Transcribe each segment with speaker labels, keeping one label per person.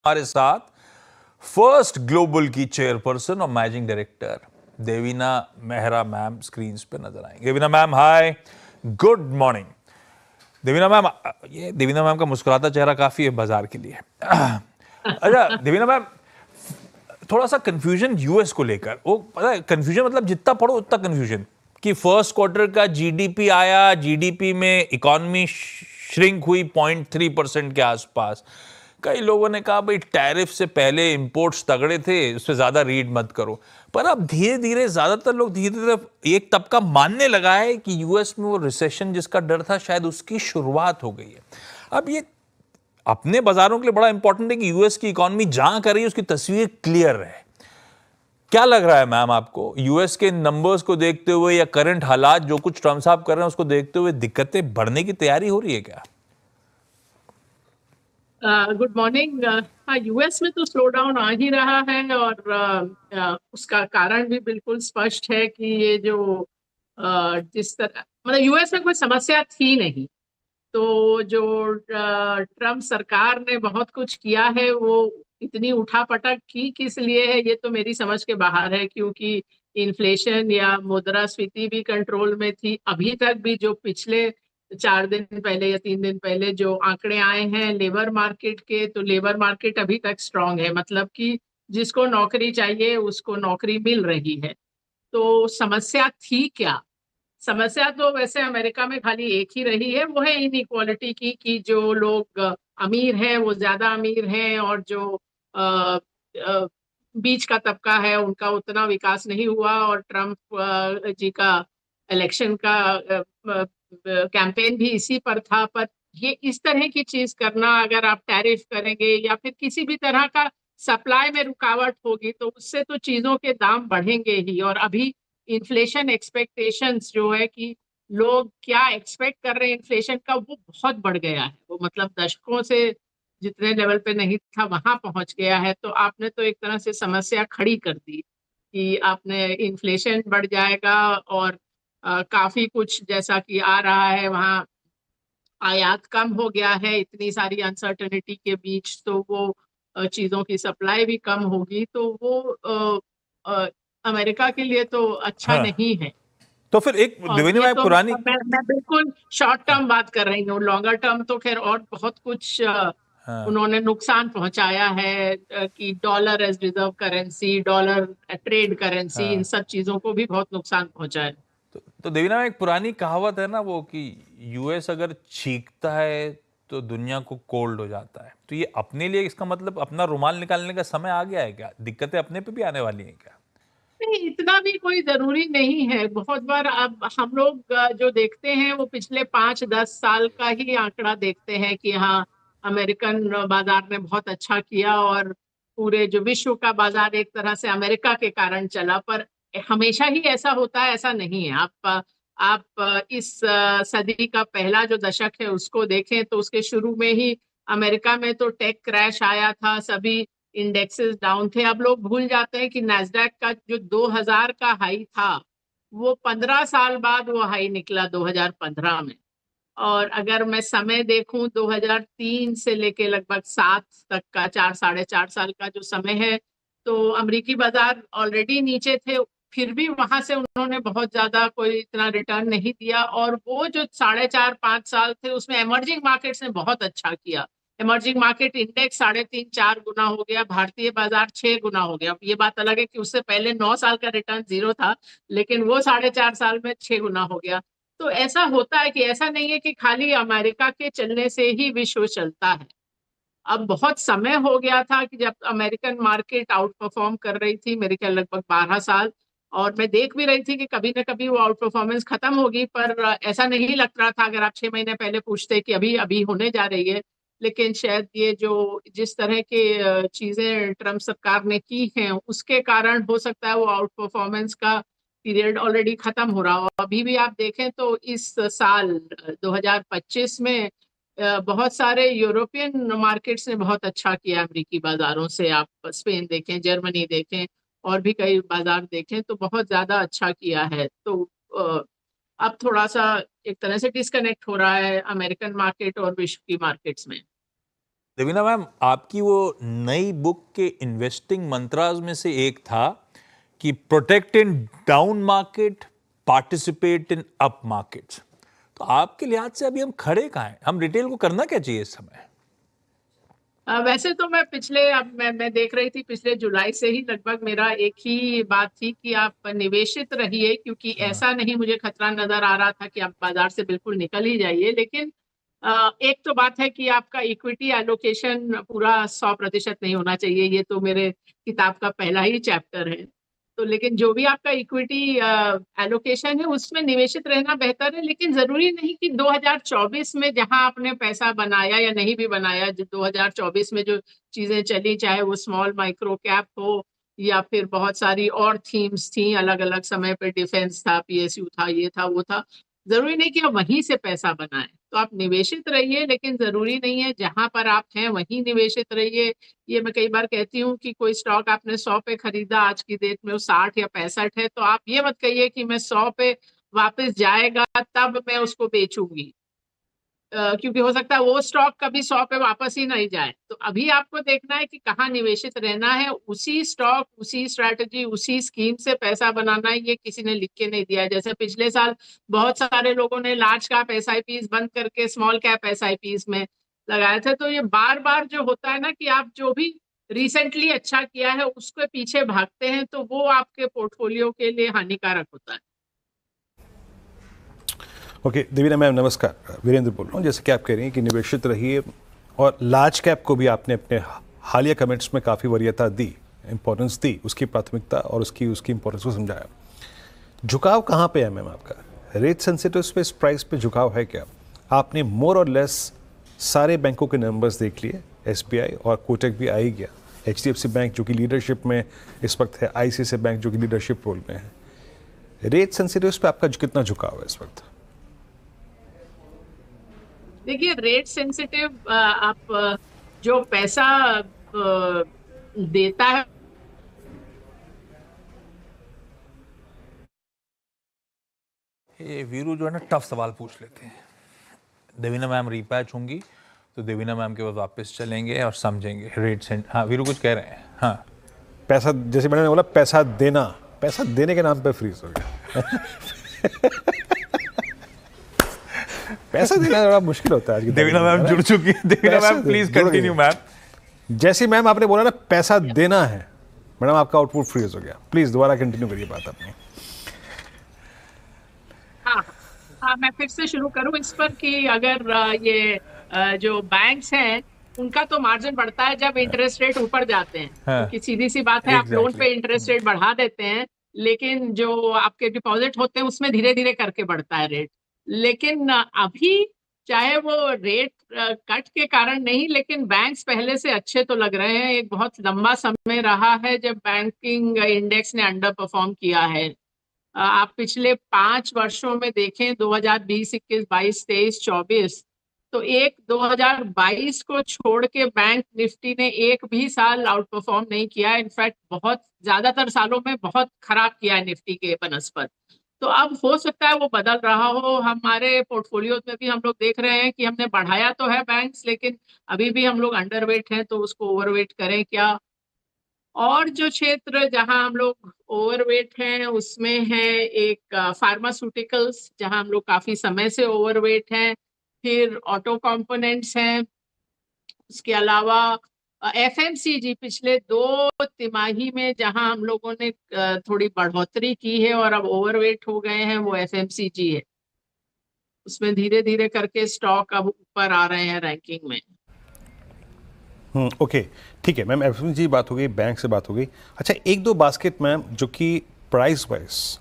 Speaker 1: हमारे साथ first global की चेयरपर्सन और managing director Devina Mehra ma'am screen पे नजर आएंगे। देवीना मैम, हाय, गुड मॉर्निंग। देवीना मैम, ये देवीना मैम का मुस्कुराता चेहरा काफी है बाजार के लिए। अच्छा देवीना मैम, थोड़ा सा कंफ्यूजन यूएस को लेकर, वो पता है कंफ्यूजन मतलब जितना पढ़ो उतना कंफ्यूजन कि फर्स्ट क्वार्टर का जीडीपी आया, जीडीपी में इकोनॉमी श्रिंक हुई 0.3% के आसपास। कई लोगों ने कहा भाई टैरिफ से पहले इंपोर्ट्स तगड़े थे, उस पर ज्यादा रीड मत करो। पर अब धीरे धीरे ज्यादातर लोग धीरे धीरे एक तबका मानने लगा है कि यूएस में वो रिसेशन जिसका डर था शायद उसकी शुरुआत हो गई है। अब ये अपने बाजारों के लिए बड़ा इंपॉर्टेंट है कि यूएस की इकोनॉमी जहां कर रही है उसकी तस्वीर क्लियर है। क्या लग रहा है मैम आपको, यूएस के नंबर्स को देखते हुए या करंट हालात जो कुछ ट्रम्प साहब कर रहे हैं उसको देखते हुए दिक्कतें बढ़ने की तैयारी हो रही है क्या?
Speaker 2: Good morning. हाँ, यूएस में तो स्लो डाउन आ ही रहा है और उसका कारण भी बिल्कुल स्पष्ट है कि ये जो जिस तरह मतलब यूएस में कोई समस्या थी नहीं, तो जो ट्रम्प सरकार ने बहुत कुछ किया है वो इतनी उठापटक की किस लिए है ये तो मेरी समझ के बाहर है, क्योंकि इन्फ्लेशन या मुद्रास्फीति भी कंट्रोल में थी। अभी तक भी जो पिछले 4 दिन पहले या 3 दिन पहले जो आंकड़े आए हैं लेबर मार्केट के, तो लेबर मार्केट अभी तक स्ट्रांग है, मतलब कि जिसको नौकरी चाहिए उसको नौकरी मिल रही है। तो समस्या थी क्या? समस्या तो वैसे अमेरिका में खाली एक ही रही है, वो है इनइक्वालिटी की, कि जो लोग अमीर हैं वो ज्यादा अमीर हैं और जो अ, अ, बीच का तबका है उनका उतना विकास नहीं हुआ। और ट्रम्प जी का इलेक्शन का कैंपेन भी इसी पर था। पर ये इस तरह की चीज करना, अगर आप टैरिफ करेंगे या फिर किसी भी तरह का सप्लाई में रुकावट होगी तो उससे तो चीजों के दाम बढ़ेंगे ही। और अभी इन्फ्लेशन एक्सपेक्टेशंस जो है कि लोग क्या एक्सपेक्ट कर रहे हैं इन्फ्लेशन का, वो बहुत बढ़ गया है। वो मतलब दशकों से जितने लेवल पे नहीं था वहां पहुंच गया है। तो आपने तो एक तरह से समस्या खड़ी कर दी कि आपने इन्फ्लेशन बढ़ जाएगा और काफी कुछ जैसा कि आ रहा है वहाँ आयात कम हो गया है इतनी सारी अनसर्टेनिटी के बीच, तो वो चीजों की सप्लाई भी कम होगी, तो वो अमेरिका के लिए तो अच्छा
Speaker 1: हाँ,
Speaker 2: नहीं है।
Speaker 1: तो फिर एक
Speaker 2: और
Speaker 1: देवेंद्र
Speaker 2: ये
Speaker 1: भाई
Speaker 2: तो
Speaker 1: पुरानी।
Speaker 2: मैं बिल्कुल शॉर्ट टर्म बात कर रही हूँ। लॉन्गर टर्म तो खैर और बहुत कुछ
Speaker 1: हाँ,
Speaker 2: उन्होंने नुकसान पहुंचाया है, कि dollar as reserve currency, dollar trade currency, इन
Speaker 1: हाँ,
Speaker 2: सब चीजों को भी बहुत नुकसान पहुंचा है।
Speaker 1: तो देवेंद्र भाई एक पुरानी कहावत है ना वो कि यूएस अगर चीखता है तो दुनिया को कोल्ड हो जाता है। तो ये अपने लिए इसका मतलब अपना रुमाल निकालने का समय आ गया है क्या? दिक्कतें अपने पे भी आने वाली हैं क्या?
Speaker 2: नहीं, इतना भी कोई जरूरी नहीं है। बहुत बार अब हम लोग जो देखते हैं वो पिछले 5-10 साल का ही आंकड़ा देखते हैं कि हाँ, अमेरिकन बाजार ने बहुत अच्छा किया और पूरे जो विश्व का बाजार एक तरह से अमेरिका के कारण चला। पर हमेशा ही ऐसा होता है ऐसा नहीं है। आप इस सदी का पहला जो दशक है उसको देखें तो उसके शुरू में ही अमेरिका में तो टेक क्रैश आया था, सभी इंडेक्सेस डाउन थे। अब लोग भूल जाते हैं कि नैस्डैक का जो 2000 का हाई था वो 15 साल बाद वो हाई निकला 2015 में। और अगर मैं समय देखूं 2003 से लेके लगभग 7 तक का, 4 साढ़े 4 साल का जो समय है, तो अमेरिकी बाजार ऑलरेडी नीचे थे, फिर भी वहां से उन्होंने बहुत ज्यादा कोई इतना रिटर्न नहीं दिया। और वो जो 4.5-5 साल थे उसमें इमर्जिंग मार्केट्स ने बहुत अच्छा किया। इमर्जिंग मार्केट इंडेक्स 3.5-4 गुना हो गया, भारतीय बाजार 6 गुना हो गया। ये बात अलग है कि उससे पहले 9 साल का रिटर्न जीरो था, लेकिन वो 4.5 साल में 6 गुना हो गया। तो ऐसा होता है कि ऐसा नहीं है कि खाली अमेरिका के चलने से ही विश्व चलता है। अब बहुत समय हो गया था कि जब अमेरिकन मार्केट आउट परफॉर्म कर रही थी, मेरे ख्याल लगभग 12 साल। और मैं देख भी रही थी कि कभी ना कभी वो आउट परफॉर्मेंस खत्म होगी, पर ऐसा नहीं लग रहा था अगर आप 6 महीने पहले पूछते कि अभी अभी होने जा रही है। लेकिन शायद ये जो जिस तरह के चीजें ट्रम्प सरकार ने की हैं उसके कारण हो सकता है वो आउट परफॉर्मेंस का पीरियड ऑलरेडी खत्म हो रहा हो। अभी भी आप देखें तो इस साल 2025 में बहुत सारे यूरोपियन मार्केट्स ने बहुत अच्छा किया अमेरिकी बाजारों से। आप स्पेन देखें, जर्मनी देखें, और भी कई बाजार देखें तो बहुत ज्यादा अच्छा किया है। तो अ, अब थोड़ा सा एक तरह से डिस्कनेक्ट हो रहा है अमेरिकन मार्केट और विश्व की मार्केट्स में।
Speaker 1: देवीना मैम, आपकी वो नई बुक के इन्वेस्टिंग मंत्रास में से एक था कि protect in down market, participate in up markets. तो आपके लिहाज से अभी हम खड़े कहाँ हैं? हम रिटेल को करना क्या चाहिए इस समय?
Speaker 2: वैसे तो मैं अब मैं देख रही थी पिछले जुलाई से ही लगभग मेरा एक ही बात थी कि आप निवेशित रहिए, क्योंकि ऐसा नहीं मुझे खतरा नजर आ रहा था कि आप बाजार से बिल्कुल निकल ही जाइए। लेकिन एक तो बात है कि आपका इक्विटी एलोकेशन पूरा 100% नहीं होना चाहिए। ये तो मेरे किताब का पहला ही चैप्टर है। तो लेकिन जो भी आपका इक्विटी एलोकेशन है उसमें निवेशित रहना बेहतर है। लेकिन जरूरी नहीं कि 2024 में जहां आपने पैसा बनाया या नहीं भी बनाया, जो 2024 में जो चीजें चली, चाहे वो स्मॉल माइक्रो कैप हो या फिर बहुत सारी और थीम्स थी अलग अलग समय पे, डिफेंस था, पीएसयू था, ये था, वो था, जरूरी नहीं कि आप वहीं से पैसा बनाएं। तो आप निवेशित रहिए, लेकिन जरूरी नहीं है जहां पर आप हैं वहीं निवेशित रहिए। ये मैं कई बार कहती हूँ कि कोई स्टॉक आपने 100 पे खरीदा, आज की डेट में वो 60 या 65 है, तो आप ये मत कहिए कि मैं 100 पे वापस जाएगा तब मैं उसको बेचूंगी, क्योंकि हो सकता है वो स्टॉक कभी 100 पे वापस ही नहीं जाए। तो अभी आपको देखना है कि कहाँ निवेशित रहना है, उसी स्टॉक, उसी स्ट्रैटेजी, उसी स्कीम से पैसा बनाना है। ये किसी ने लिख के नहीं दिया है। जैसे पिछले साल बहुत सारे लोगों ने लार्ज कैप एसआईपीज बंद करके स्मॉल कैप एसआईपीज में लगाए थे। तो ये बार बार जो होता है ना कि आप जो भी रिसेंटली अच्छा किया है उसके पीछे भागते हैं, तो वो आपके पोर्टफोलियो के लिए हानिकारक होता है।
Speaker 3: ओके देवीना मैम, नमस्कार। वीरेंद्र बोल रहा हूँ। जैसे कि आप कह रही हैं कि निवेशित रहिए, और लार्ज कैप को भी आपने अपने हालिया कमेंट्स में काफ़ी वरीयता दी, इंपॉर्टेंस दी, उसकी प्राथमिकता और उसकी इंपॉर्टेंस को समझाया। झुकाव कहाँ पे है मैम आपका? रेट सेंसिटिव पे, इस प्राइस पे झुकाव है क्या? आपने मोर और लेस सारे बैंकों के नंबर्स देख लिए, एसबीआई और कोटक भी आ ही गया, एचडीएफसी बैंक जो कि लीडरशिप में इस वक्त है, आईसीआईसीआई बैंक जो कि लीडरशिप रोल में है। रेट सेंसिटिव पे आपका कितना झुकाव है इस वक्त?
Speaker 2: देखिए, रेट सेंसिटिव आप जो पैसा देता है,
Speaker 1: ये वीरू जो है ना, टफ सवाल पूछ लेते हैं। देवीना मैम रीपैच होंगी तो देवीना मैम के पास वापस चलेंगे और समझेंगे रेट से। हाँ वीरू कुछ कह रहे हैं? हाँ,
Speaker 3: पैसा, जैसे मैंने बोला पैसा देने के नाम पे फ्रीज हो गया। पैसा देना बड़ा मुश्किल होता है आज की
Speaker 1: देवीना मैम जुड़ चुकी है। Devina ma'am please continue ma'am.
Speaker 3: जैसे मैम आपने बोला ना पैसा देना है, मैडम आपका आउटपुट फ्रीज हो गया। प्लीज दोबारा कंटिन्यू करिए बात अपनी।
Speaker 2: हाँ हाँ, मैं फिर से शुरू करूं इस पर कि अगर जो बैंक्स हैं उनका तो मार्जिन बढ़ता है जब इंटरेस्ट रेट ऊपर जाते हैं,
Speaker 1: हाँ,
Speaker 2: क्योंकि सीधी सी बात है, आप लोन पे इंटरेस्ट रेट बढ़ा देते हैं, लेकिन जो आपके डिपॉजिट होते हैं उसमें धीरे धीरे करके बढ़ता है रेट। लेकिन अभी चाहे वो रेट कट के कारण नहीं, लेकिन बैंक्स पहले से अच्छे तो लग रहे हैं। एक बहुत लंबा समय रहा है जब बैंकिंग इंडेक्स ने अंडर परफॉर्म किया है। आप पिछले 5 वर्षों में देखें, 2020, 21, 22, 23, 24, तो एक 2022 को छोड़ के बैंक निफ्टी ने एक भी साल आउट परफॉर्म नहीं किया। इनफैक्ट बहुत ज्यादातर सालों में बहुत खराब किया है निफ्टी के बनस्पत। तो अब हो सकता है वो बदल रहा हो। हमारे पोर्टफोलियो में भी हम लोग देख रहे हैं कि हमने बढ़ाया तो है बैंक्स, लेकिन अभी भी हम लोग अंडरवेट हैं, तो उसको ओवरवेट करें क्या? और जो क्षेत्र जहां हम लोग ओवरवेट हैं उसमें है एक फार्मास्यूटिकल्स, जहां हम लोग काफी समय से ओवरवेट हैं। फिर ऑटो कंपोनेंट्स हैं। उसके अलावा एफएमसीजी पिछले 2 तिमाही में जहां हम लोगों ने थोड़ी बढ़ोतरी की है और अब ओवरवेट हो गए हैं, वो एफएमसीजी है। उसमें धीरे धीरे करके स्टॉक अब ऊपर आ रहे हैं रैंकिंग में।
Speaker 3: ओके, ठीक है मैम। एफएमसीजी बात हो गई, बैंक से बात हो गई। अच्छा, एक दो बास्केट मैम जो कि प्राइस वाइज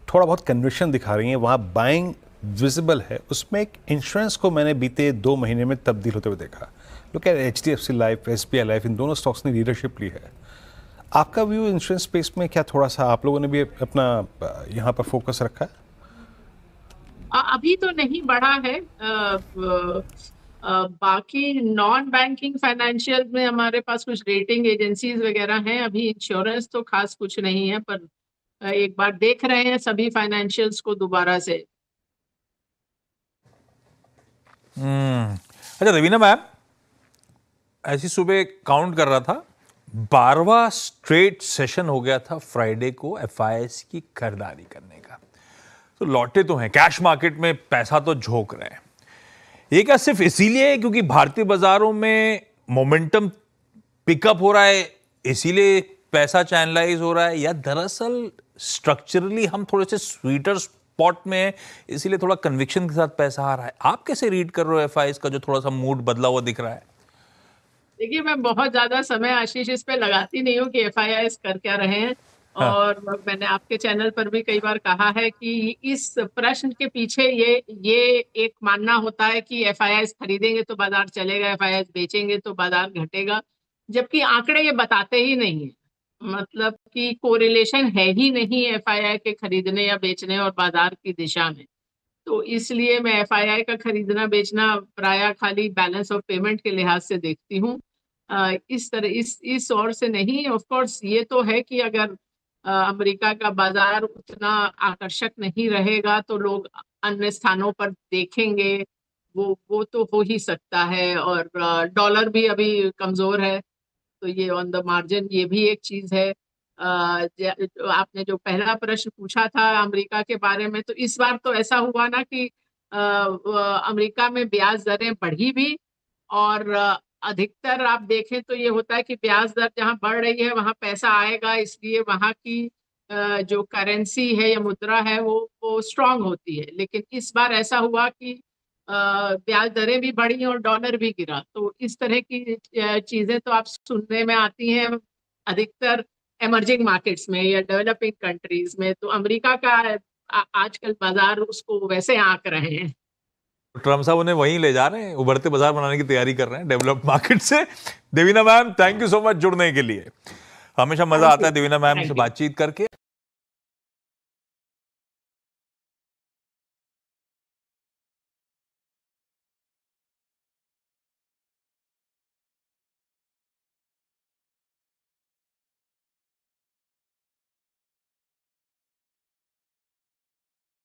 Speaker 3: थोड़ा बहुत कन्वर्शन दिखा रही हैं, वहाँ बाइंग विजिबल है। उसमें एक इंश्योरेंस को मैंने बीते 2 महीने में तब्दील होते हुए देखा। Look at HDFC life, SBI life, इन दोनों स्टॉक्स ने लीडरशिप ली है। आपका व्यू इंश्योरेंस स्पेस में क्या, थोड़ा सा आप लोगों ने भी अपना यहाँ पर फोकस रखा है?
Speaker 2: अभी तो नहीं बढ़ा है। बाकी नॉन बैंकिंग फाइनेंशियल में हमारे पास कुछ रेटिंग एजेंसीज वगैरह हैं। अभी इंश्योरेंस तो खास कुछ नहीं है, पर एक बार देख रहे हैं सभी फाइनेंशियल्स को दोबारा से।
Speaker 1: अच्छा देवीना मैम, ऐसी सुबह काउंट कर रहा था, 12वां स्ट्रेट सेशन हो गया था फ्राइडे को एफआईआईस की खरीदारी करने का। तो लौटे तो हैं, कैश मार्केट में पैसा तो झोंक रहे हैं। ये क्या सिर्फ इसीलिए है क्योंकि भारतीय बाजारों में मोमेंटम पिकअप हो रहा है इसीलिए पैसा चैनलाइज हो रहा है, या दरअसल स्ट्रक्चरली हम थोड़े से स्वीटर स्पॉट में हैं इसीलिए थोड़ा कन्विक्शन के साथ पैसा आ रहा है? आप कैसे रीड कर रहे हो एफआईआईस का जो थोड़ा सा मूड बदला हुआ दिख रहा है?
Speaker 2: देखिए, मैं बहुत ज्यादा समय आशीष इस पे लगाती नहीं हूँ कि एफआईआईस कर क्या रहे हैं।
Speaker 1: हाँ।
Speaker 2: और मैंने आपके चैनल पर भी कई बार कहा है कि इस प्रश्न के पीछे ये एक मानना होता है कि एफआईआईस खरीदेंगे तो बाजार चलेगा, एफआईआईस बेचेंगे तो बाजार घटेगा, जबकि आंकड़े ये बताते ही नहीं है। मतलब कि कोरिलेशन है ही नहीं एफआईआई के खरीदने या बेचने और बाजार की दिशा में। तो इसलिए मैं एफआईआई का खरीदना बेचना प्रायः खाली बैलेंस ऑफ पेमेंट के लिहाज से देखती हूँ। इस तरह इस ओर से नहीं। ऑफ कोर्स ये तो है कि अगर अमेरिका का बाजार उतना आकर्षक नहीं रहेगा तो लोग अन्य स्थानों पर देखेंगे, वो तो हो ही सकता है। और डॉलर भी अभी कमजोर है, तो ये ऑन द मार्जिन ये भी एक चीज है। आपने जो पहला प्रश्न पूछा था अमेरिका के बारे में, तो इस बार तो ऐसा हुआ ना कि अमेरिका में ब्याज दरें बढ़ी भी, और अधिकतर आप देखें तो ये होता है कि ब्याज दर जहां बढ़ रही है वहां पैसा आएगा, इसलिए वहां की जो करेंसी है या मुद्रा है वो स्ट्रांग होती है। लेकिन इस बार ऐसा हुआ कि ब्याज दरें भी बढ़ी और डॉलर भी गिरा। तो इस तरह की चीजें तो आप सुनने में आती हैं अधिकतर इमर्जिंग मार्केट्स में या डेवलपिंग कंट्रीज में। तो अमेरिका का आजकल बाजार उसको वैसे आंक रहे हैं।
Speaker 1: ट्रम्प साहब उन्हें वहीं ले जा रहे हैं, उभरते बाजार बनाने की तैयारी कर रहे हैं डेवलप्ड मार्केट से। Devina ma'am, thank you so much जुड़ने के लिए। हमेशा मजा आता है देवीना मैम से बातचीत करके।